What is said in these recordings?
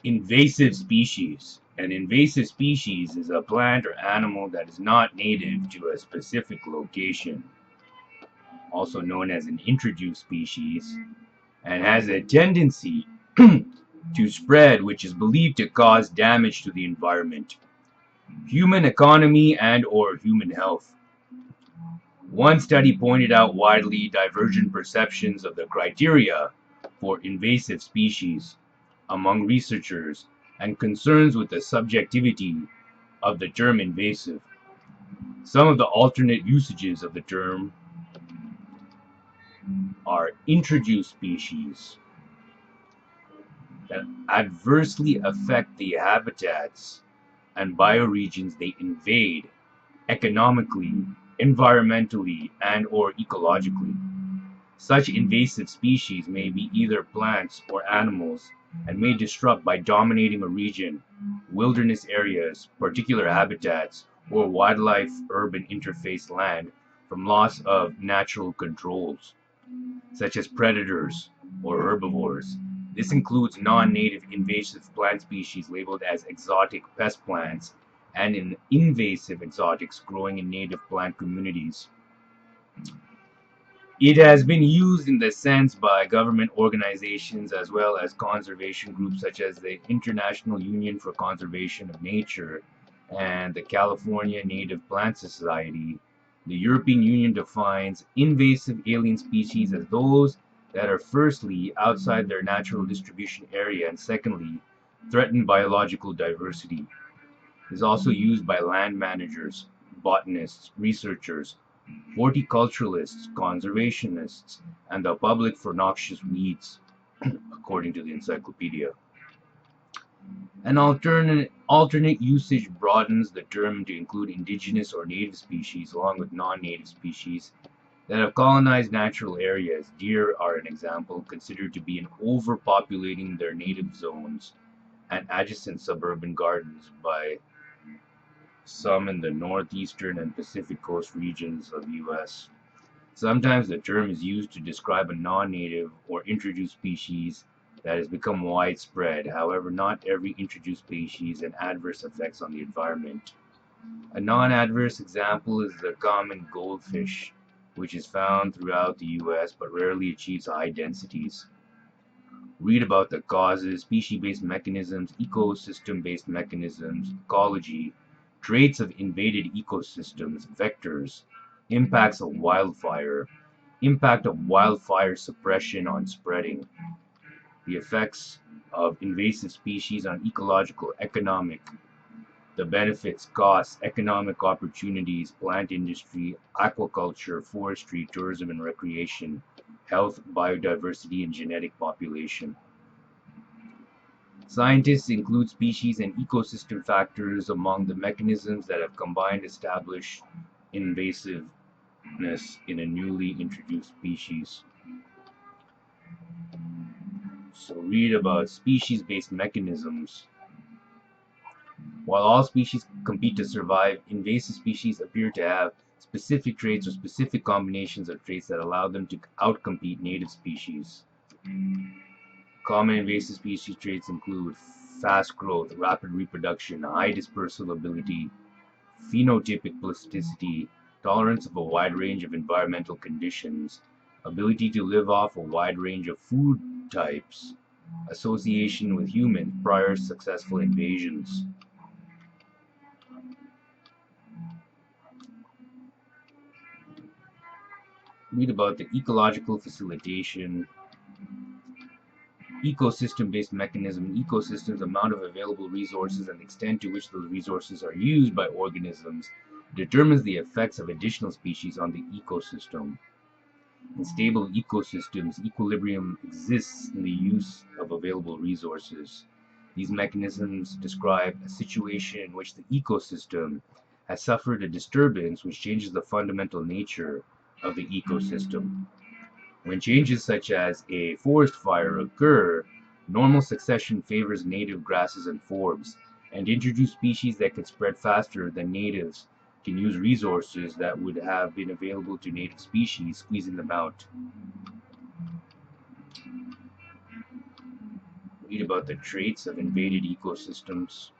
Invasive species. An invasive species is a plant or animal that is not native to a specific location, also known as an introduced species, and has a tendency to spread, which is believed to cause damage to the environment, human economy, and/or human health. One study pointed out widely divergent perceptions of the criteria for invasive species among researchers and concerns with the subjectivity of the term invasive. Some of the alternate usages of the term are introduced species that adversely affect the habitats and bioregions they invade economically, environmentally, and/or ecologically. Such invasive species may be either plants or animals and may disrupt by dominating a region, wilderness areas, particular habitats, or wildlife-urban interface land from loss of natural controls, such as predators or herbivores. This includes non-native invasive plant species labeled as exotic pest plants and invasive exotics growing in native plant communities. It has been used in this sense by government organizations as well as conservation groups such as the International Union for Conservation of Nature and the California Native Plant Society. The European Union defines invasive alien species as those that are firstly outside their natural distribution area and secondly threaten biological diversity. It is also used by land managers, botanists, researchers, horticulturalists, conservationists, and the public for noxious weeds, according to the encyclopedia. An alternate usage broadens the term to include indigenous or native species, along with non-native species that have colonized natural areas. Deer are an example, considered to be overpopulating their native zones and adjacent suburban gardens by some in the northeastern and Pacific Coast regions of U.S. Sometimes the term is used to describe a non-native or introduced species that has become widespread. However, not every introduced species has adverse effects on the environment. A non-adverse example is the common goldfish, which is found throughout the U.S. but rarely achieves high densities. Read about the causes, species-based mechanisms, ecosystem-based mechanisms, ecology, traits of invaded ecosystems, vectors, impacts of wildfire, impact of wildfire suppression on spreading, the effects of invasive species on ecological, economic, the benefits, costs, economic opportunities, plant industry, aquaculture, forestry, tourism and recreation, health, biodiversity, and genetic population. Scientists include species and ecosystem factors among the mechanisms that have combined establish invasiveness in a newly introduced species. So read about species-based mechanisms. While all species compete to survive, invasive species appear to have specific traits or specific combinations of traits that allow them to outcompete native species. Common invasive species traits include fast growth, rapid reproduction, high dispersal ability, phenotypic plasticity, tolerance of a wide range of environmental conditions, ability to live off a wide range of food types, association with humans, prior successful invasions. Read about the ecological facilitation, ecosystem-based mechanism, ecosystems, amount of available resources, and the extent to which those resources are used by organisms determines the effects of additional species on the ecosystem. In stable ecosystems, equilibrium exists in the use of available resources. These mechanisms describe a situation in which the ecosystem has suffered a disturbance which changes the fundamental nature of the ecosystem. When changes such as a forest fire occur, normal succession favors native grasses and forbs, and introduced species that can spread faster than natives can use resources that would have been available to native species, squeezing them out. Read about the traits of invaded ecosystems.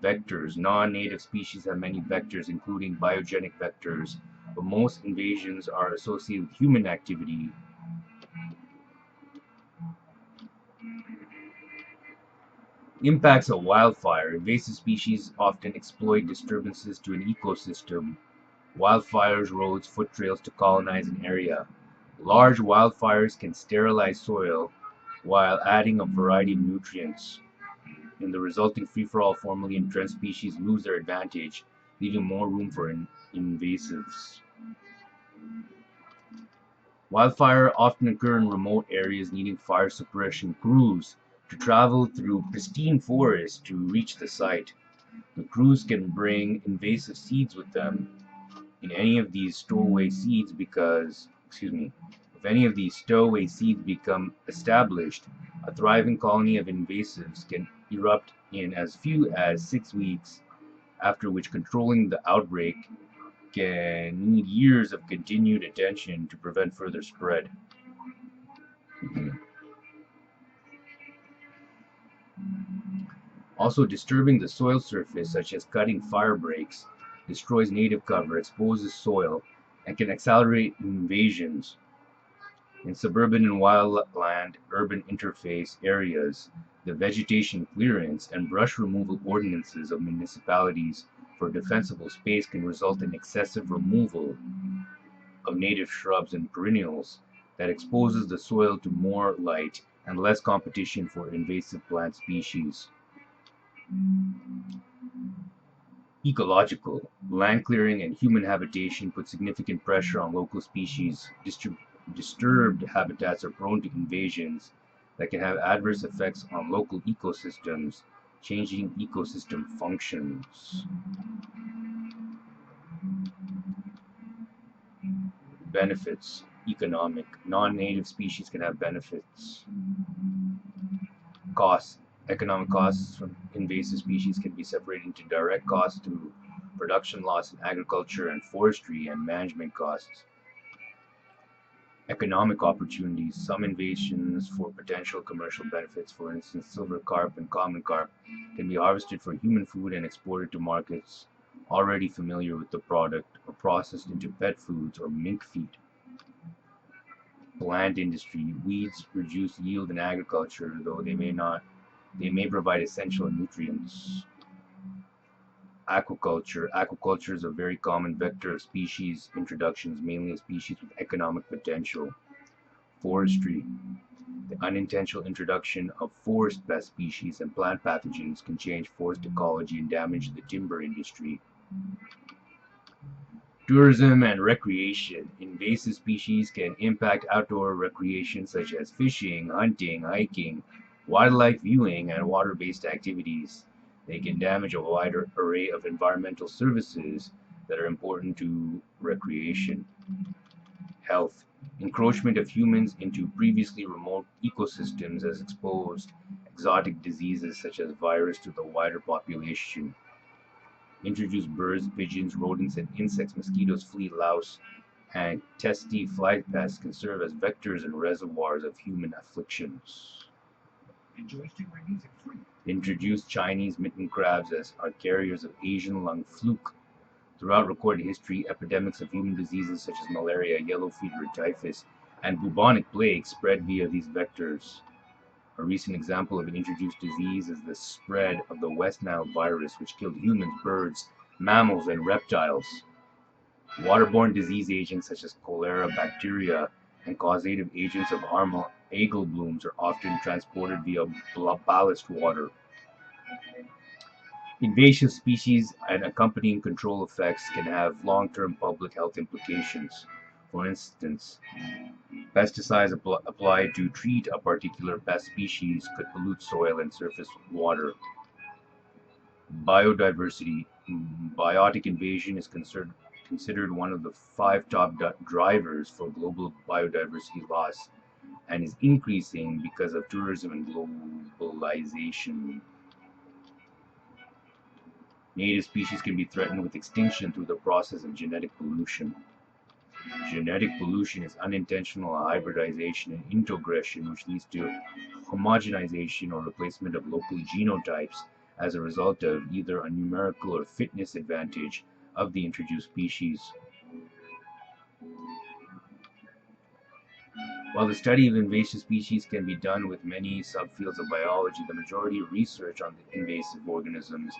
Vectors. Non-native species have many vectors, including biogenic vectors, but most invasions are associated with human activity. Impacts of wildfire. Invasive species often exploit disturbances to an ecosystem. Wildfires, roads, foot trails to colonize an area. Large wildfires can sterilize soil while adding a variety of nutrients. In the resulting free-for-all, formerly entrenched species lose their advantage, leaving more room for invasives. Wildfire often occur in remote areas, needing fire suppression crews to travel through pristine forests to reach the site. The crews can bring invasive seeds with them. In any of these stowaway seeds because excuse me If any of these stowaway seeds become established, a thriving colony of invasives can erupt in as few as 6 weeks, after which controlling the outbreak can need years of continued attention to prevent further spread. Also, disturbing the soil surface, such as cutting fire breaks, destroys native cover, exposes soil, and can accelerate invasions. In suburban and wildland-urban interface areas, the vegetation clearance and brush removal ordinances of municipalities for defensible space can result in excessive removal of native shrubs and perennials that exposes the soil to more light and less competition for invasive plant species. Ecological. Land clearing and human habitation put significant pressure on local species. Disturbed habitats are prone to invasions that can have adverse effects on local ecosystems, changing ecosystem functions. Benefits. Economic. Non-native species can have benefits. Costs. Economic costs from invasive species can be separated into direct costs to production loss in agriculture and forestry and management costs. Economic opportunities. Some invasions for potential commercial benefits, for instance, silver carp and common carp, can be harvested for human food and exported to markets already familiar with the product or processed into pet foods or mink feed. Plant industry. Weeds reduce yield in agriculture, though they may provide essential nutrients. Aquaculture. Aquaculture is a very common vector of species introductions, mainly of species with economic potential. Forestry. The unintentional introduction of forest pest species and plant pathogens can change forest ecology and damage the timber industry. Tourism and recreation. Invasive species can impact outdoor recreation such as fishing, hunting, hiking, wildlife viewing, and water-based activities. They can damage a wide array of environmental services that are important to recreation. Health. Encroachment of humans into previously remote ecosystems has exposed exotic diseases such as virus to the wider population. Introduced birds, pigeons, rodents, and insects, mosquitoes, flea, louse, and testy fly pests can serve as vectors and reservoirs of human afflictions. Introduced Chinese mitten crabs as are carriers of Asian lung fluke. Throughout recorded history, epidemics of human diseases such as malaria, yellow fever, typhus, and bubonic plague spread via these vectors. A recent example of an introduced disease is the spread of the West Nile virus, which killed humans, birds, mammals, and reptiles. Waterborne disease agents such as cholera, bacteria, and causative agents of algal blooms are often transported via ballast water. Invasive species and accompanying control effects can have long-term public health implications. For instance, pesticides applied to treat a particular pest species could pollute soil and surface water. Biodiversity. Biotic invasion is considered one of the five top drivers for global biodiversity loss and is increasing because of tourism and globalization. Native species can be threatened with extinction through the process of genetic pollution. Genetic pollution is unintentional hybridization and introgression, which leads to homogenization or replacement of local genotypes as a result of either a numerical or fitness advantage of the introduced species. While the study of invasive species can be done with many subfields of biology, the majority of research on the invasive organisms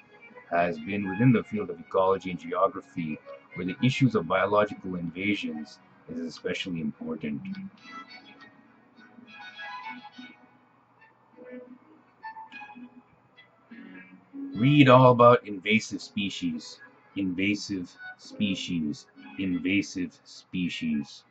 has been within the field of ecology and geography, where the issues of biological invasions is especially important. Read all about invasive species, invasive species, invasive species.